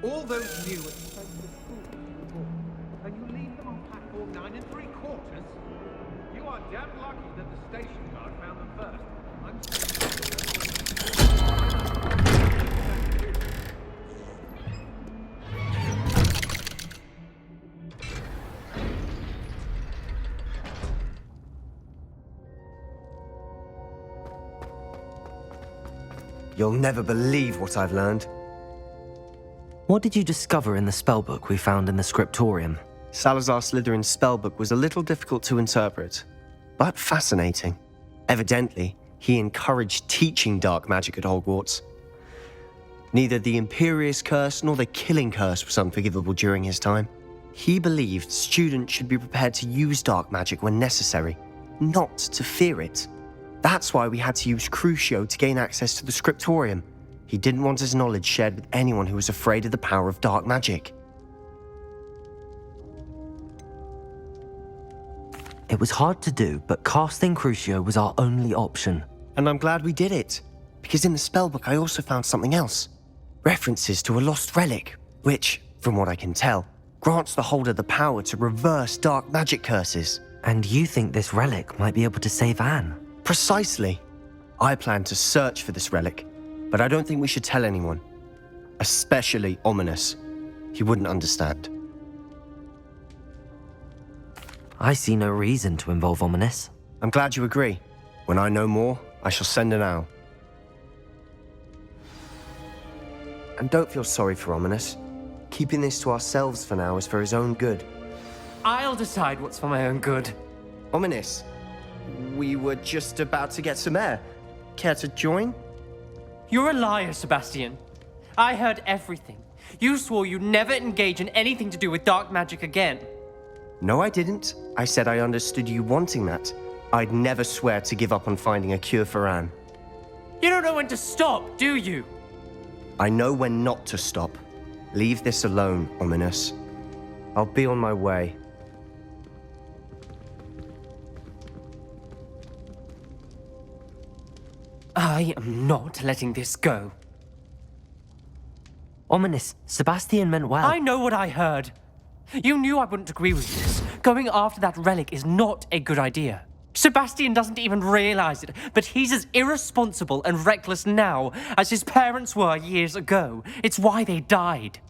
All those new and you leave them on platform 9 3/4? You are damn lucky that the station guard found them first. I'm You'll never believe what I've learned. What did you discover in the spellbook we found in the scriptorium? Salazar Slytherin's spellbook was a little difficult to interpret, but fascinating. Evidently, he encouraged teaching dark magic at Hogwarts. Neither the Imperious Curse nor the Killing Curse was unforgivable during his time. He believed students should be prepared to use dark magic when necessary, not to fear it. That's why we had to use Crucio to gain access to the scriptorium. He didn't want his knowledge shared with anyone who was afraid of the power of dark magic. It was hard to do, but casting Crucio was our only option. And I'm glad we did it, because in the spellbook I also found something else. References to a lost relic, which, from what I can tell, grants the holder the power to reverse dark magic curses. And you think this relic might be able to save Anne? Precisely. I plan to search for this relic, but I don't think we should tell anyone. Especially Ominous. He wouldn't understand. I see no reason to involve Ominous. I'm glad you agree. When I know more, I shall send an owl. And don't feel sorry for Ominous. Keeping this to ourselves for now is for his own good. I'll decide what's for my own good. Ominous, we were just about to get some air. Care to join? You're a liar, Sebastian. I heard everything. You swore you'd never engage in anything to do with dark magic again. No, I didn't. I said I understood you wanting that. I'd never swear to give up on finding a cure for Anne. You don't know when to stop, do you? I know when not to stop. Leave this alone, Ominous. I'll be on my way. I am not letting this go. Ominous, Sebastian meant well. I know what I heard. You knew I wouldn't agree with this. Going after that relic is not a good idea. Sebastian doesn't even realize it, but he's as irresponsible and reckless now as his parents were years ago. It's why they died.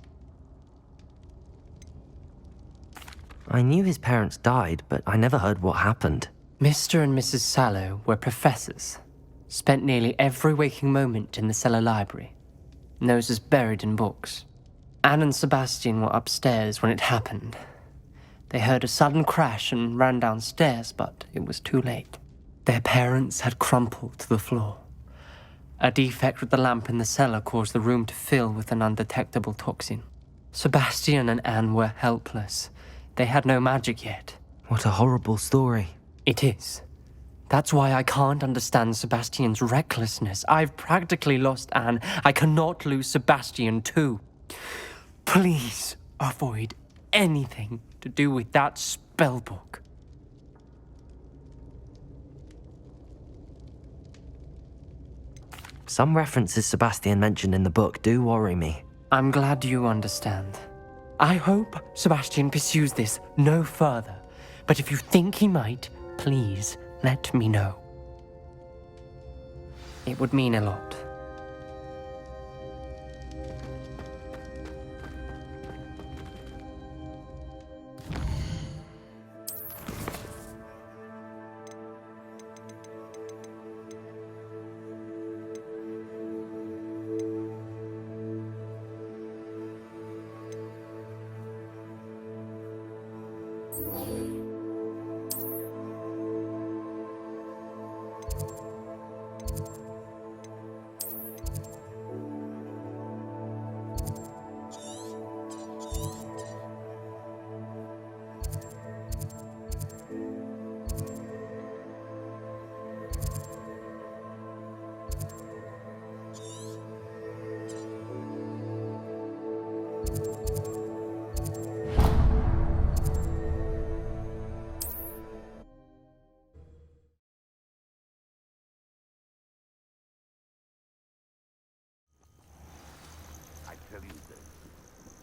I knew his parents died, but I never heard what happened. Mr. and Mrs. Sallow were professors. Spent nearly every waking moment in the cellar library. Noses buried in books. Anne and Sebastian were upstairs when it happened. They heard a sudden crash and ran downstairs, but it was too late. Their parents had crumpled to the floor. A defect with the lamp in the cellar caused the room to fill with an undetectable toxin. Sebastian and Anne were helpless. They had no magic yet. What a horrible story. It is. That's why I can't understand Sebastian's recklessness. I've practically lost Anne. I cannot lose Sebastian too. Please avoid anything to do with that spellbook. Some references Sebastian mentioned in the book do worry me. I'm glad you understand. I hope Sebastian pursues this no further. But if you think he might, please let me know. It would mean a lot.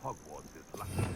Hogwarts is lucky.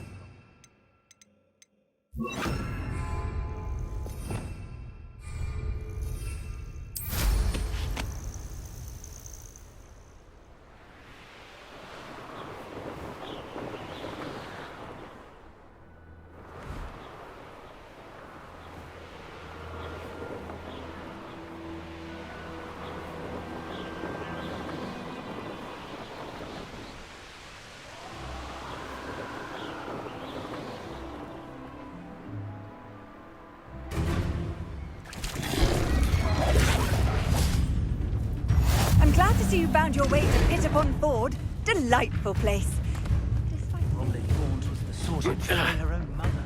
Glad to see you found your way to Pitterpond Ford. Delightful place. Probably Thorns was the source of killing her own mother.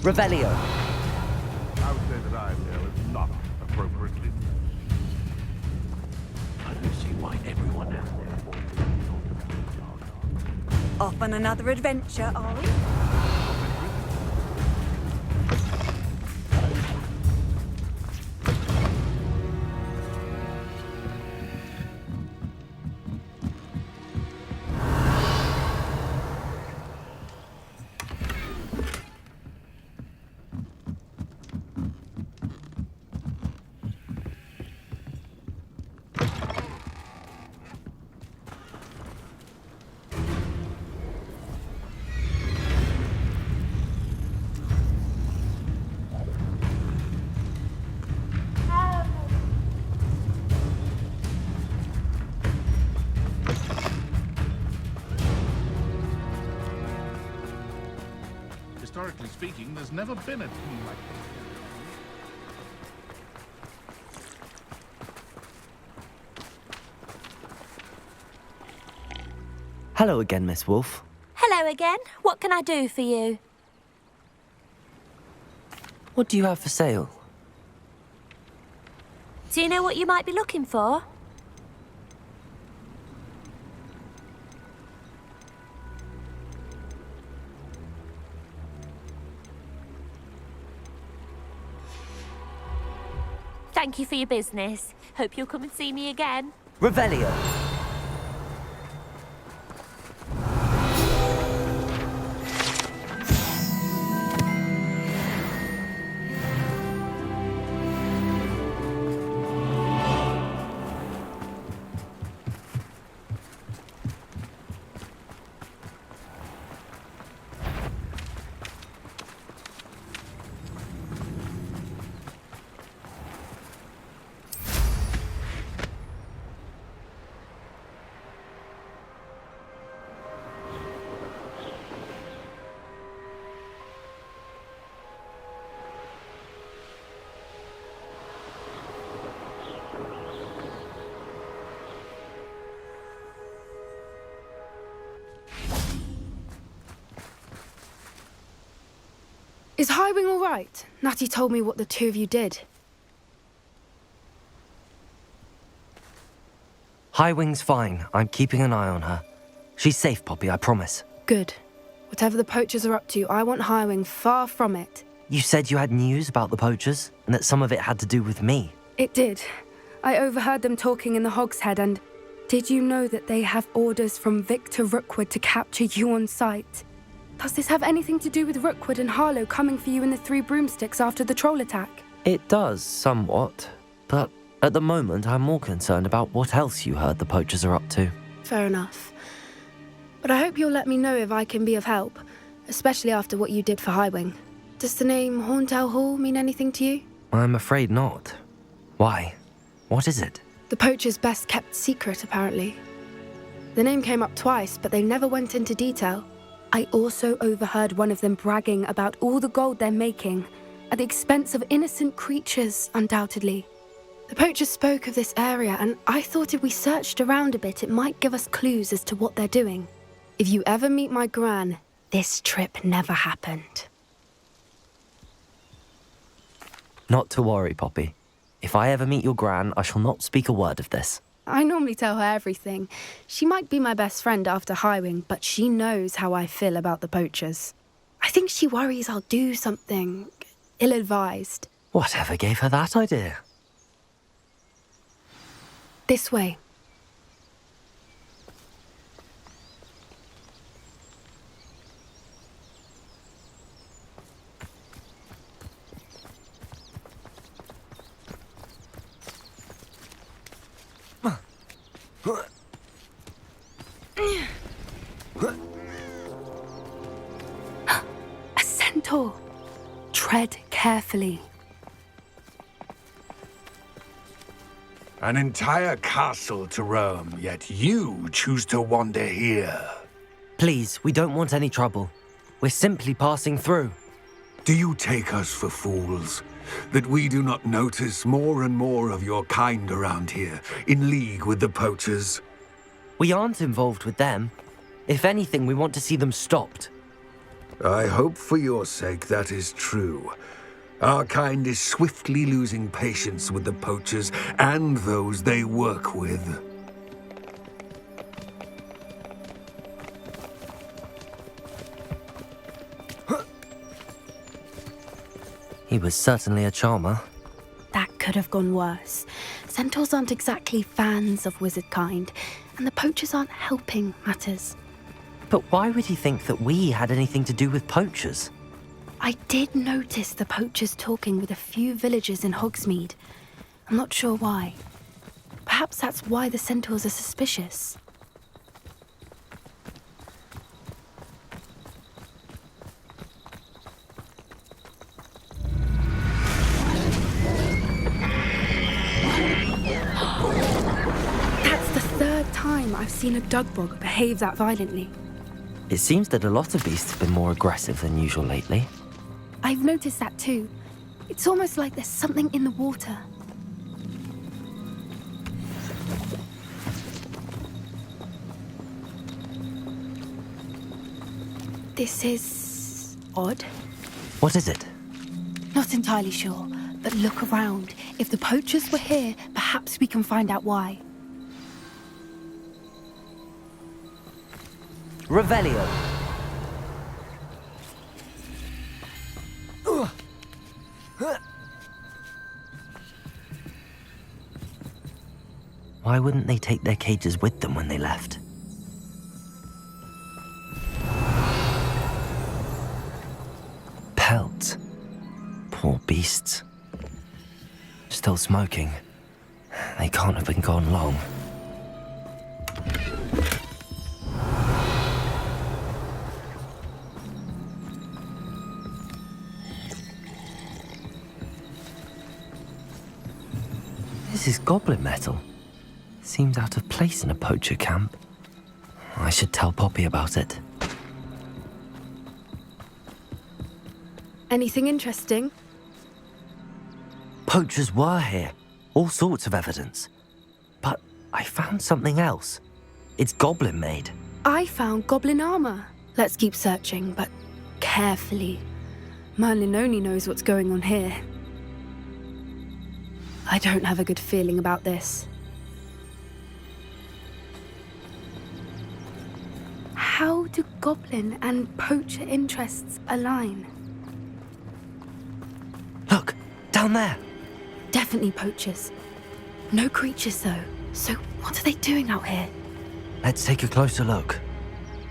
Revelio. I would say that Iredale is not appropriately. I don't see why everyone out there. Off on another adventure, are we? Historically speaking, there's never been a team like this. Hello again, Miss Wolf. Hello again. What can I do for you? What do you have for sale? Do you know what you might be looking for? Thank you for your business. Hope you'll come and see me again. Revelio. Is Highwing all right? Natty told me what the two of you did. Highwing's fine. I'm keeping an eye on her. She's safe, Poppy, I promise. Good. Whatever the poachers are up to, I want Highwing far from it. You said you had news about the poachers, and that some of it had to do with me. It did. I overheard them talking in the Hogshead, and did you know that they have orders from Victor Rookwood to capture you on sight? Does this have anything to do with Rookwood and Harlow coming for you in the Three Broomsticks after the troll attack? It does, somewhat. But at the moment, I'm more concerned about what else you heard the poachers are up to. Fair enough. But I hope you'll let me know if I can be of help, especially after what you did for Highwing. Does the name Horntail Hall mean anything to you? I'm afraid not. Why? What is it? The poachers' best kept secret, apparently. The name came up twice, but they never went into detail. I also overheard one of them bragging about all the gold they're making, at the expense of innocent creatures, undoubtedly. The poachers spoke of this area, and I thought if we searched around a bit, it might give us clues as to what they're doing. If you ever meet my gran, this trip never happened. Not to worry, Poppy. If I ever meet your gran, I shall not speak a word of this. I normally tell her everything. She might be my best friend after Highwing, but she knows how I feel about the poachers. I think she worries I'll do something ill-advised. Whatever gave her that idea? This way. A centaur. Tread carefully. An entire castle to roam, yet you choose to wander here. Please, we don't want any trouble. We're simply passing through. Do you take us for fools? That we do not notice more and more of your kind around here, in league with the poachers? We aren't involved with them. If anything, we want to see them stopped. I hope for your sake that is true. Our kind is swiftly losing patience with the poachers and those they work with. He was certainly a charmer. That could have gone worse. Centaurs aren't exactly fans of wizard kind, and the poachers aren't helping matters. But why would he think that we had anything to do with poachers? I did notice the poachers talking with a few villagers in Hogsmeade. I'm not sure why. Perhaps that's why the centaurs are suspicious. That's the third time I've seen a dugbog behave that violently. It seems that a lot of beasts have been more aggressive than usual lately. I've noticed that too. It's almost like there's something in the water. This is odd. What is it? Not entirely sure, but look around. If the poachers were here, perhaps we can find out why. Revelio. Why wouldn't they take their cages with them when they left? Pelt. Poor beasts. Still smoking. They can't have been gone long. This is goblin metal. Seems out of place in a poacher camp. I should tell Poppy about it. Anything interesting? Poachers were here. All sorts of evidence. But I found something else. It's goblin made. I found goblin armor. Let's keep searching, but carefully. Merlin only knows what's going on here. I don't have a good feeling about this. How do goblin and poacher interests align? Look, down there. Definitely poachers. No creatures though. So what are they doing out here? Let's take a closer look.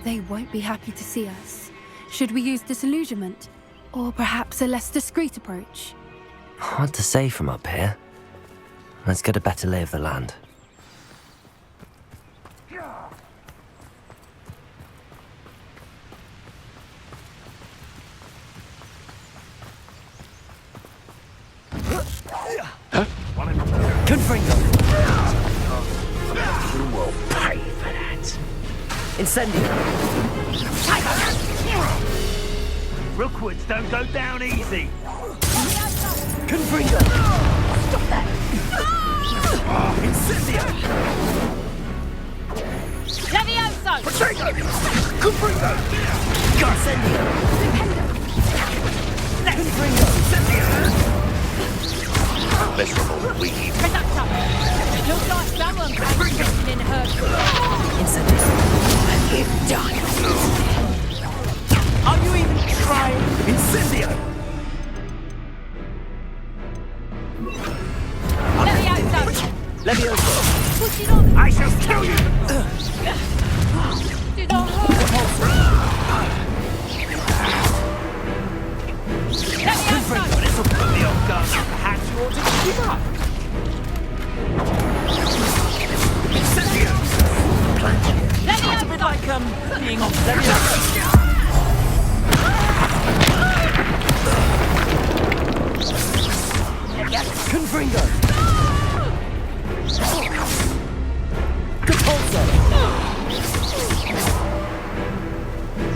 They won't be happy to see us. Should we use disillusionment? Or perhaps a less discreet approach? Hard to say from up here. Let's get a better lay of the land. Confringo! You will pay for that. Incendio! Rookwoods don't go down easy. Confringo! Stop that! Incendio! Levioso! Potato! Confringo! Incendio! Confringo! Incendio! Miserable weed. Reductor! Looks like someone came interested in her. Incendio! What have you done? Are you even trying? Incendio! Levioso! Levioso! Push it on! I shall kill you! Did I hurt? Levioso! This'll put me off guard. Perhaps you ought to give up. Incendio! Levioso! being of very... Confringo! Repulsor!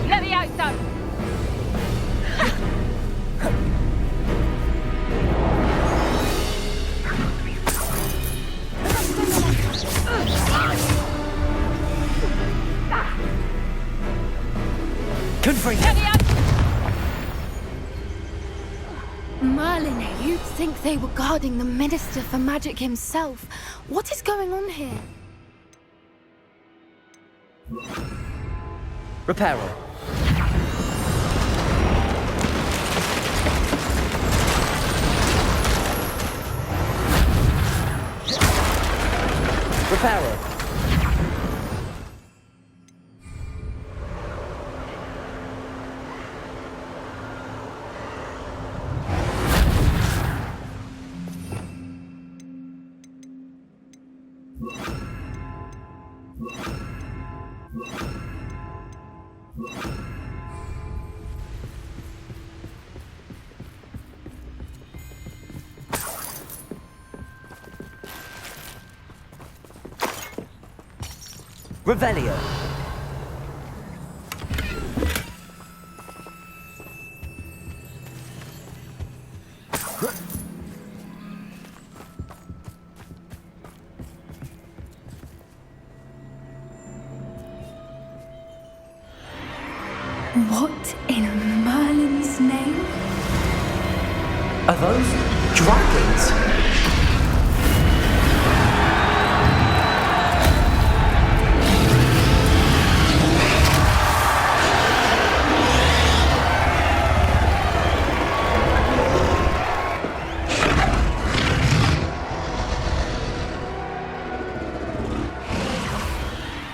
Let me out, son! Confringo! Merlin, you'd think they were guarding the Minister for Magic himself. What is going on here? Reparo. Reparo. Revelio. What in Merlin's name? Are those dragons?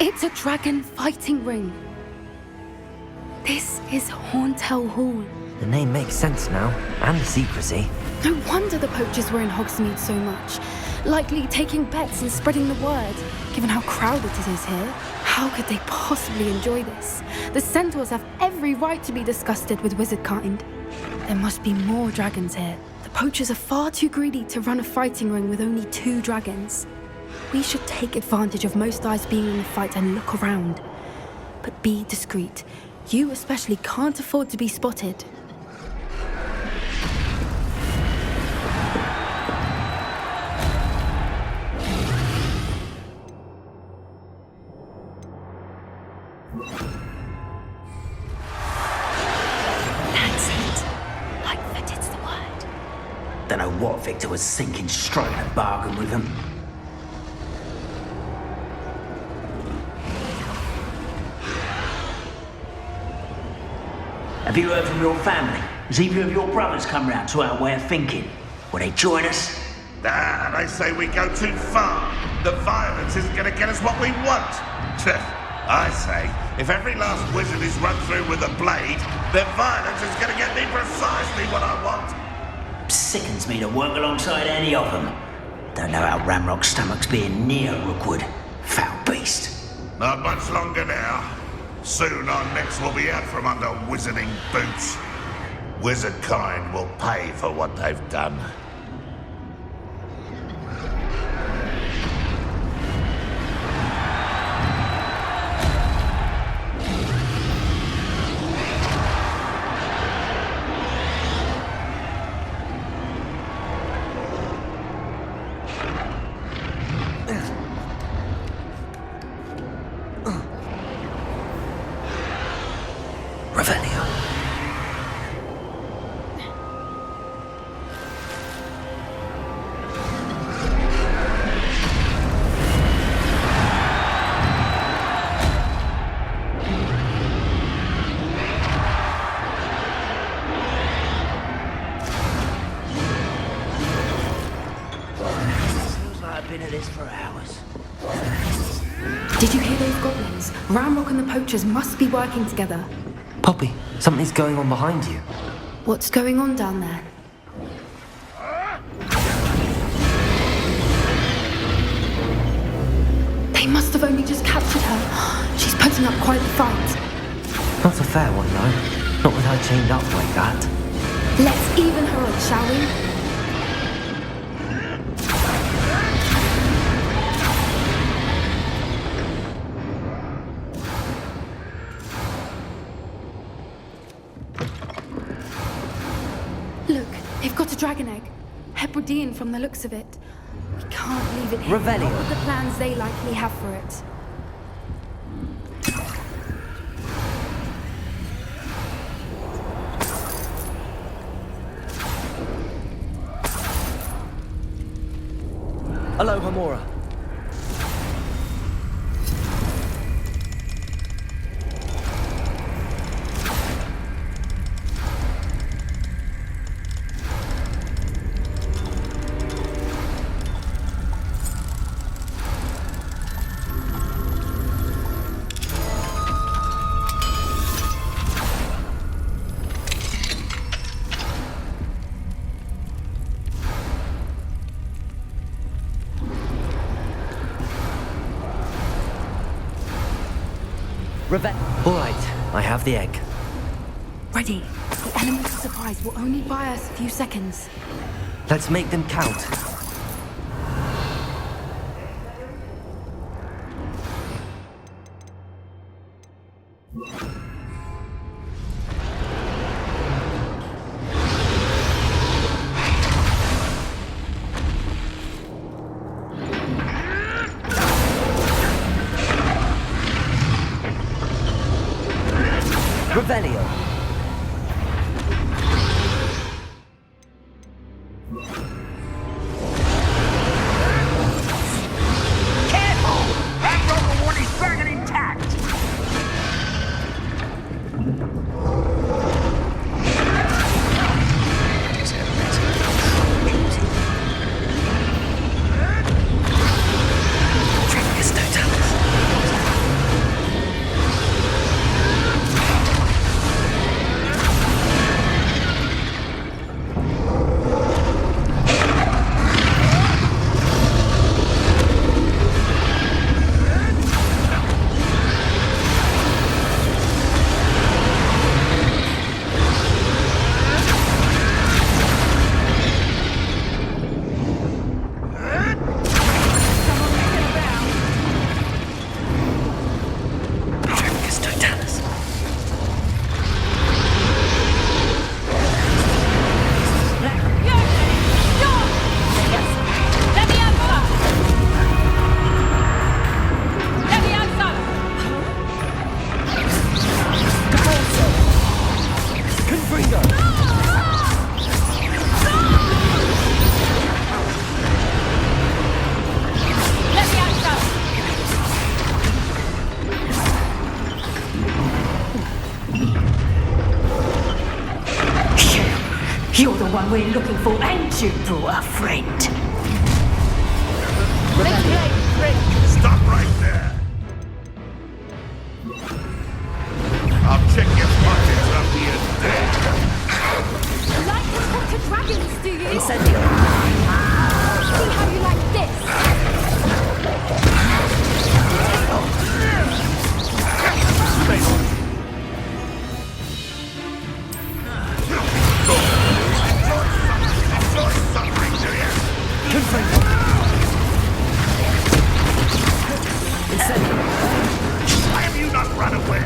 It's a dragon fighting ring. This is Hauntel Hall. The name makes sense now, and the secrecy. No wonder the poachers were in Hogsmeade so much. Likely taking bets and spreading the word, given how crowded it is here. How could they possibly enjoy this? The centaurs have every right to be disgusted with wizard kind. There must be more dragons here. The poachers are far too greedy to run a fighting ring with only 2 dragons. We should take advantage of most eyes being in the fight and look around. But be discreet. You especially can't afford to be spotted. That's it. Like that it's the word. Don't know what Victor was thinking, striking a bargain with them. Have you heard from your family? Has either of your brothers come round to our way of thinking? Will they join us? Nah, they say we go too far. The violence isn't going to get us what we want. I say, if every last wizard is run through with a blade, then violence is going to get me precisely what I want. Sickens me to work alongside any of them. Don't know how Ramrock's stomach's being near Rookwood. Foul beast. Not much longer now. Soon our necks will be out from under wizarding boots. Wizard kind will pay for what they've done. Revelio. Feels like I've been at this for hours. Did you hear those goblins? Ramrock and the poachers must be working together. Poppy, something's going on behind you. What's going on down there? They must have only just captured her. She's possessed. putting up quite the fight. Not a fair one, though. Not with her chained up like that. Let's even her up, shall we? Look, they've got a dragon egg. Hebridean from the looks of it. We can't leave it here. Revelio. Not with the plans they likely have for it. Hello, Hamora. All right, I have the egg. Ready. The element of surprise will only buy us a few seconds. Let's make them count. Revelio. Careful! That rubber one is burning intact! You're the one we're looking for, and you brought a friend. Stop right there! I'll check your pockets after you're dead. You like to talk to dragons, do you? Incendio. See how you like this? Why have you not run away?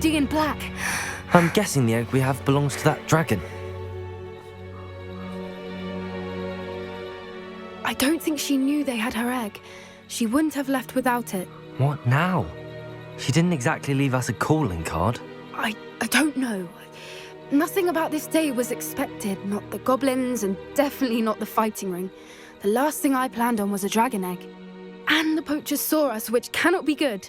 lady in black. I'm guessing the egg we have belongs to that dragon. I don't think she knew they had her egg. She wouldn't have left without it. What now? She didn't exactly leave us a calling card. I don't know. Nothing about this day was expected. Not the goblins, and definitely not the fighting ring. The last thing I planned on was a dragon egg. And the poachers saw us, which cannot be good.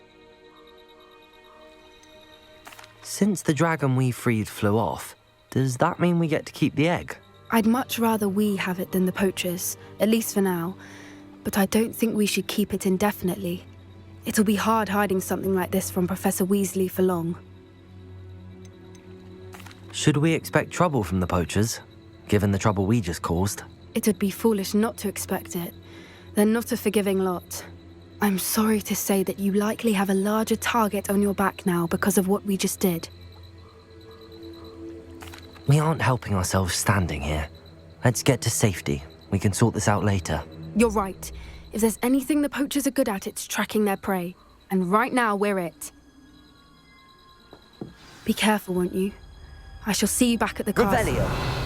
Since the dragon we freed flew off, does that mean we get to keep the egg? I'd much rather we have it than the poachers, at least for now. But I don't think we should keep it indefinitely. It'll be hard hiding something like this from Professor Weasley for long. Should we expect trouble from the poachers, given the trouble we just caused? It would be foolish not to expect it. They're not a forgiving lot. I'm sorry to say that you likely have a larger target on your back now because of what we just did. We aren't helping ourselves standing here. Let's get to safety. We can sort this out later. You're right. If there's anything the poachers are good at, it's tracking their prey. And right now, we're it. Be careful, won't you? I shall see you back at the castle. Revelio!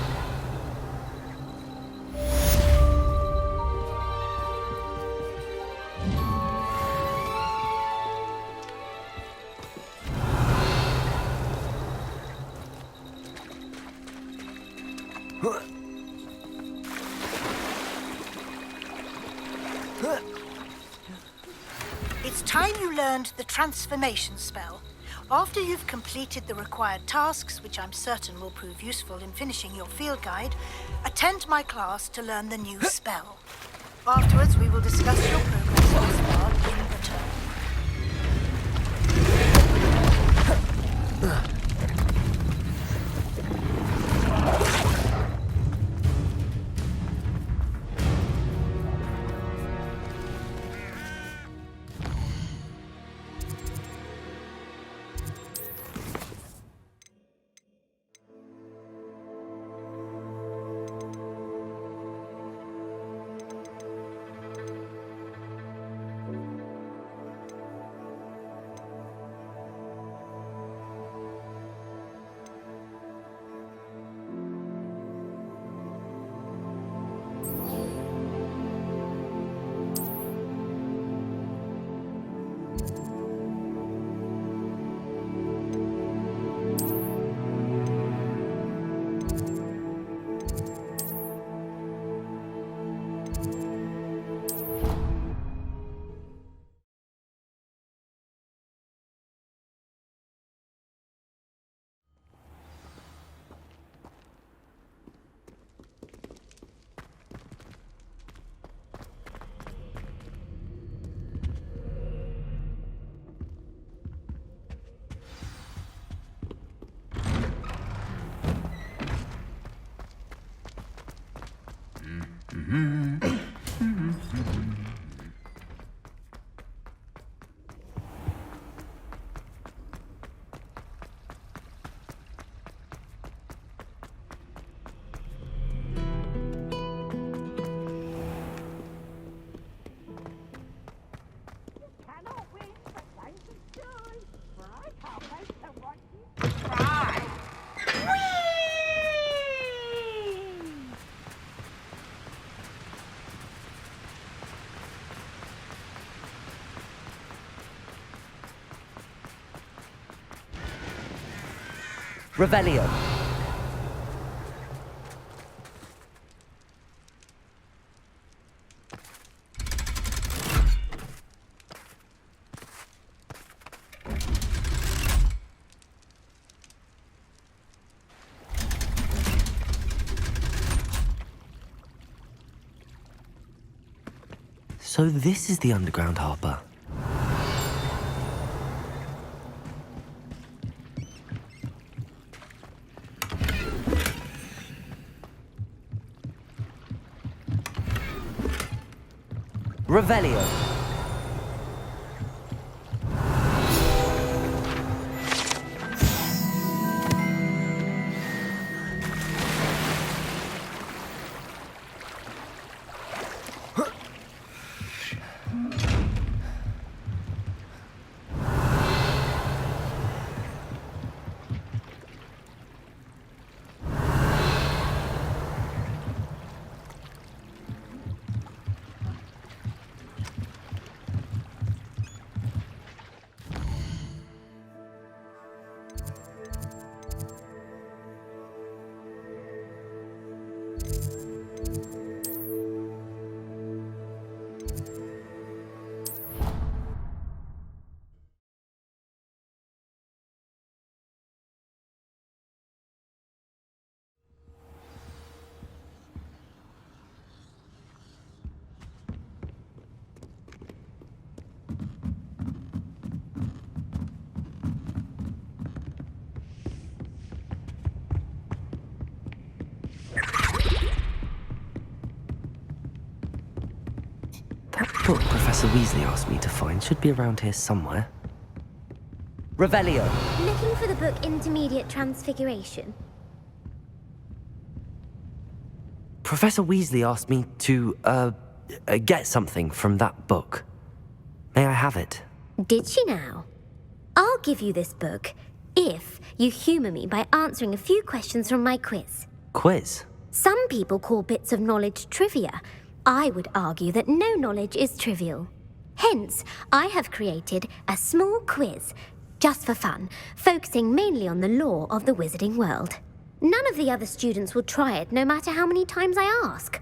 It's time you learned the transformation spell. After you've completed the required tasks, which I'm certain will prove useful in finishing your field guide, attend my class to learn the new spell. Afterwards, we will discuss your progress thus far in the term. Revelio. So this is the underground harbour. Revelio. That book Professor Weasley asked me to find should be around here somewhere. Revelio! Looking for the book Intermediate Transfiguration? Professor Weasley asked me to, get something from that book. May I have it? Did she now? I'll give you this book if you humour me by answering a few questions from my quiz. Quiz? Some people call bits of knowledge trivia. I would argue that no knowledge is trivial. Hence, I have created a small quiz, just for fun, focusing mainly on the lore of the wizarding world. None of the other students will try it, no matter how many times I ask.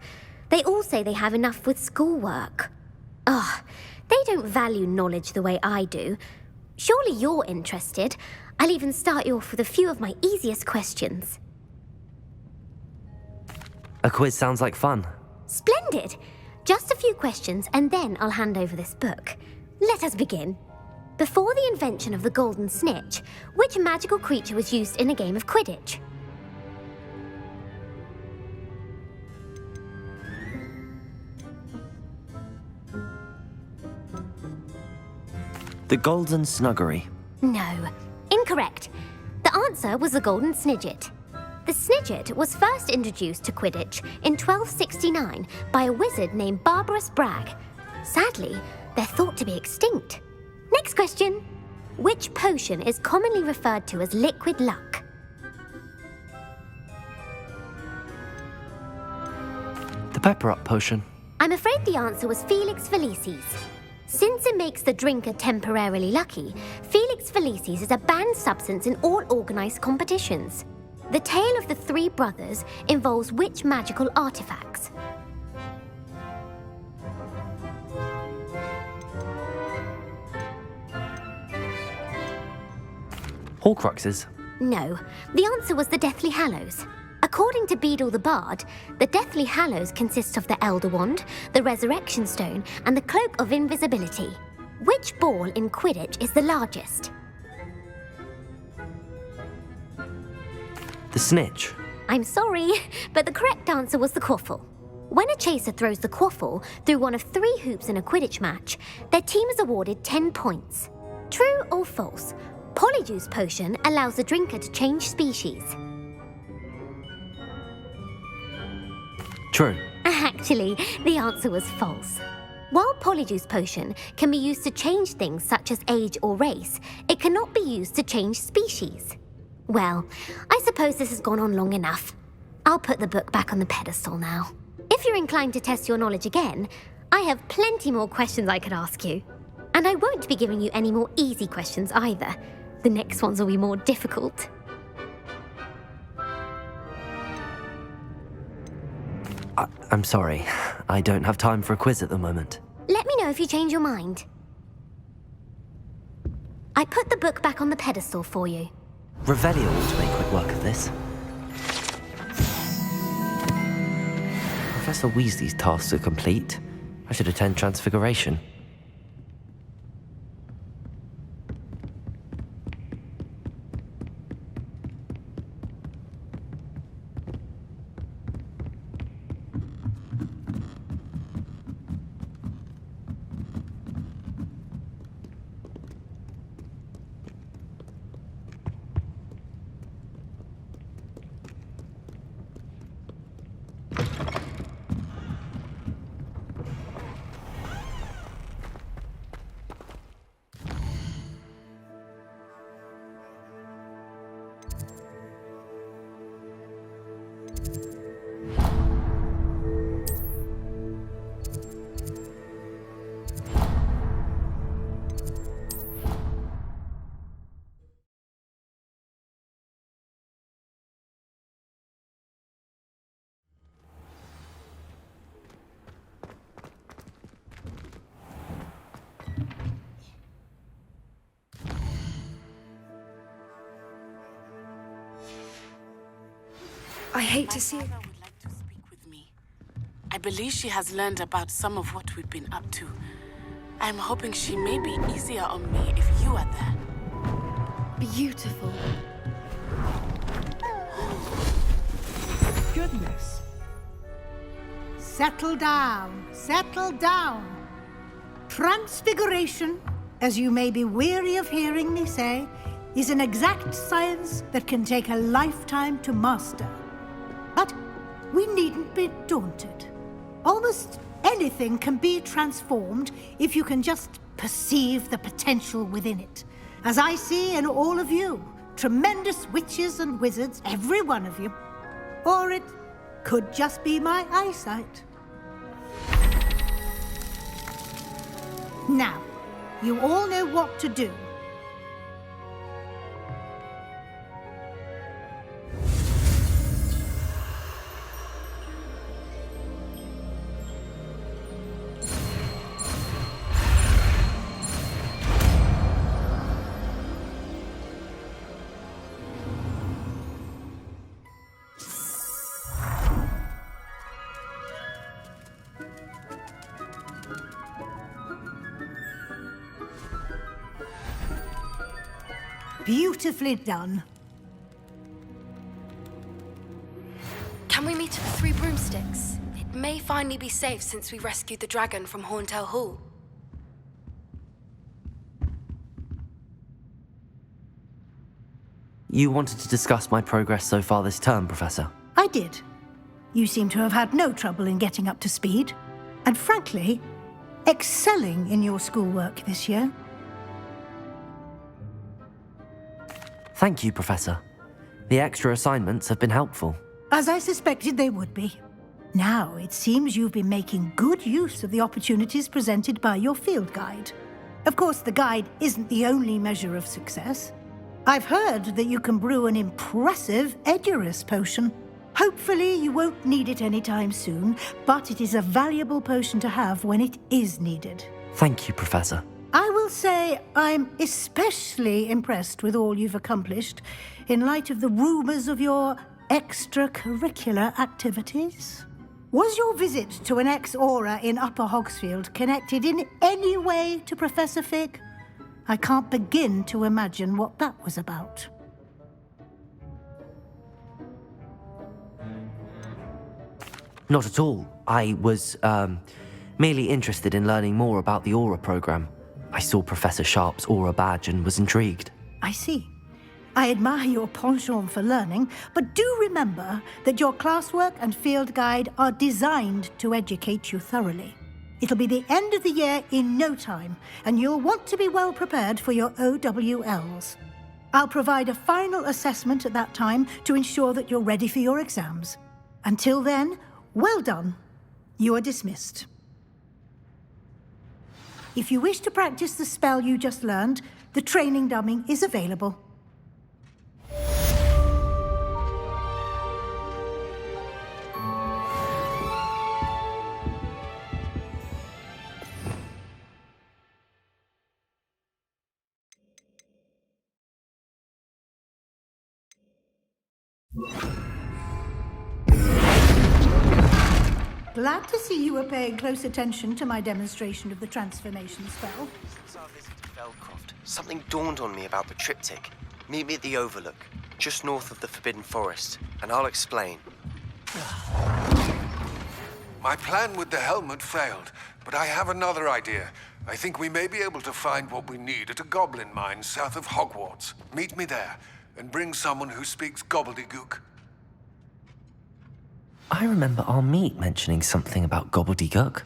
They all say they have enough with schoolwork. Ugh, they don't value knowledge the way I do. Surely you're interested. I'll even start you off with a few of my easiest questions. A quiz sounds like fun. Splendid! Just a few questions, and then I'll hand over this book. Let us begin. Before the invention of the golden snitch, which magical creature was used in a game of Quidditch? The Golden Snuggery. No, incorrect. The answer was the golden snidget. The snidget was first introduced to Quidditch in 1269 by a wizard named Barbarous Bragg. Sadly, they're thought to be extinct. Next question. Which potion is commonly referred to as liquid luck? The Pepper Up potion. I'm afraid the answer was Felix Felicis. Since it makes the drinker temporarily lucky, Felix Felicis is a banned substance in all organised competitions. The tale of the three brothers involves which magical artifacts? Horcruxes. No, the answer was the Deathly Hallows. According to Beedle the Bard, the Deathly Hallows consists of the Elder Wand, the Resurrection Stone, and the Cloak of Invisibility. Which ball in Quidditch is the largest? The Snitch. I'm sorry, but the correct answer was the Quaffle. When a chaser throws the Quaffle through one of 3 hoops in a Quidditch match, their team is awarded 10 points. True or false? Polyjuice Potion allows the drinker to change species. True. Actually, the answer was false. While Polyjuice Potion can be used to change things such as age or race, it cannot be used to change species. Well, I suppose this has gone on long enough. I'll put the book back on the pedestal now. If you're inclined to test your knowledge again, I have plenty more questions I could ask you. And I won't be giving you any more easy questions either. The next ones will be more difficult. I'm sorry. I don't have time for a quiz at the moment. Let me know if you change your mind. I put the book back on the pedestal for you. Revelio ought to make quick work of this. Professor Weasley's tasks are complete. I should attend Transfiguration. I hate to see it. I believe she has learned about some of what we've been up to. I'm hoping she may be easier on me if you are there. Beautiful. Goodness. Settle down. Settle down. Transfiguration, as you may be weary of hearing me say, is an exact science that can take a lifetime to master. But we needn't be daunted. Almost anything can be transformed if you can just perceive the potential within it. As I see in all of you, tremendous witches and wizards, every one of you. Or it could just be my eyesight. Now, you all know what to do. Beautifully done. Can we meet at the Three Broomsticks? It may finally be safe since we rescued the dragon from Horntail Hall. You wanted to discuss my progress so far this term, Professor? I did. You seem to have had no trouble in getting up to speed. And frankly, excelling in your schoolwork this year. Thank you, Professor. The extra assignments have been helpful. As I suspected they would be. Now, it seems you've been making good use of the opportunities presented by your field guide. Of course, the guide isn't the only measure of success. I've heard that you can brew an impressive Edurus potion. Hopefully, you won't need it anytime soon, but it is a valuable potion to have when it is needed. Thank you, Professor. I will say I'm especially impressed with all you've accomplished in light of the rumors of your extracurricular activities. Was your visit to an ex-aura in Upper Hogsfield connected in any way to Professor Fig? I can't begin to imagine what that was about. Not at all. I was, merely interested in learning more about the Aura program. I saw Professor Sharp's Aura badge and was intrigued. I see. I admire your penchant for learning, but do remember that your classwork and field guide are designed to educate you thoroughly. It'll be the end of the year in no time, and you'll want to be well prepared for your OWLs. I'll provide a final assessment at that time to ensure that you're ready for your exams. Until then, well done. You are dismissed. If you wish to practice the spell you just learned, the training dummy is available. Glad to see you were paying close attention to my demonstration of the transformation spell. Since our visit to Belcroft, something dawned on me about the triptych. Meet me at the Overlook, just north of the Forbidden Forest, and I'll explain. My plan with the helmet failed, but I have another idea. I think we may be able to find what we need at a goblin mine south of Hogwarts. Meet me there, and bring someone who speaks gobbledygook. I remember our meet mentioning something about gobbledygook.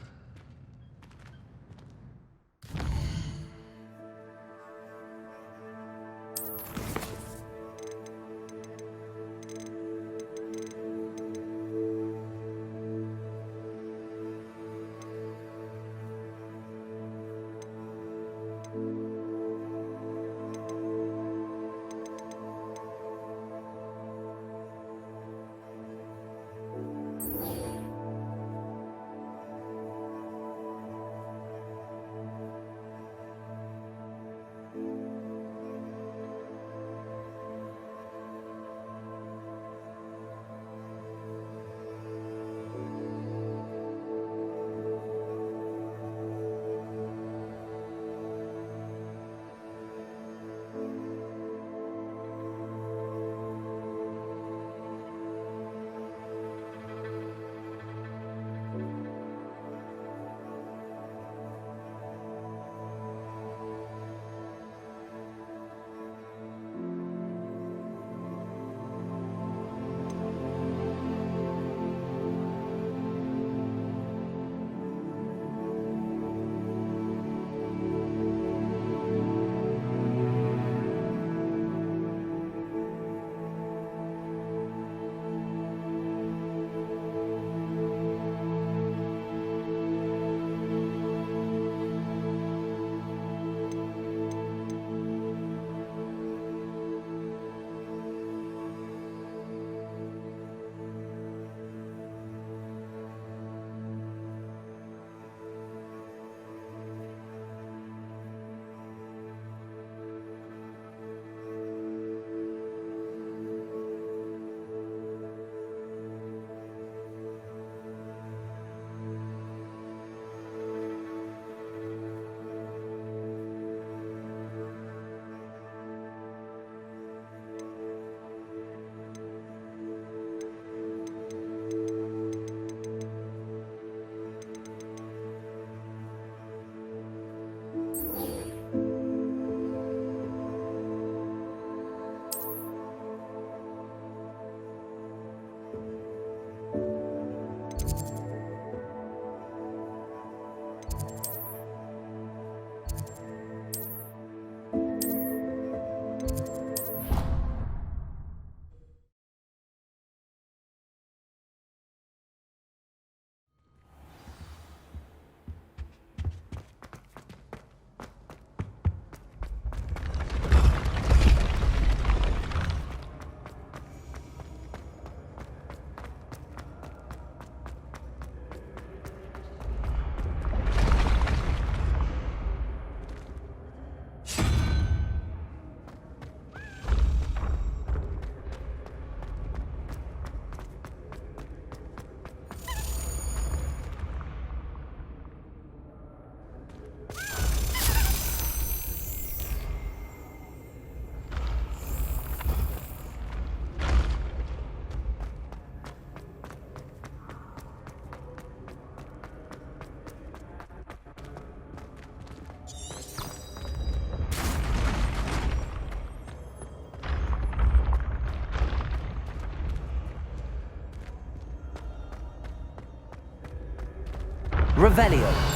Revelio.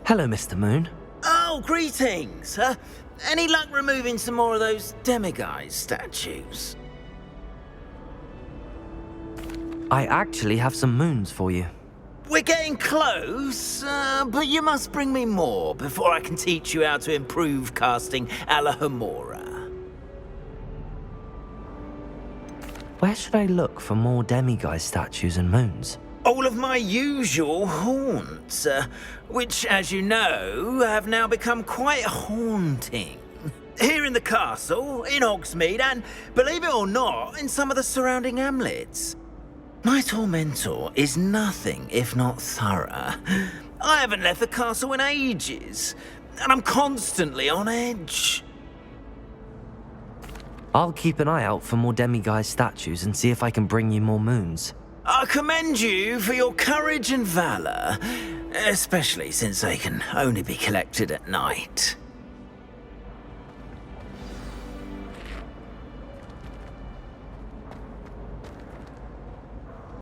Hello, Mr. Moon. Oh, greetings! Any luck removing some more of those demiguise statues? I actually have some moons for you. We're getting close, but you must bring me more before I can teach you how to improve casting a la Homora. Where should I look for more demiguise statues and moons? All of my usual haunts, which, as you know, have now become quite haunting. Here in the castle, in Hogsmeade, and, believe it or not, in some of the surrounding hamlets. My tormentor is nothing if not thorough. I haven't left the castle in ages, and I'm constantly on edge. I'll keep an eye out for more demiguise statues and see if I can bring you more moons. I commend you for your courage and valor, especially since they can only be collected at night.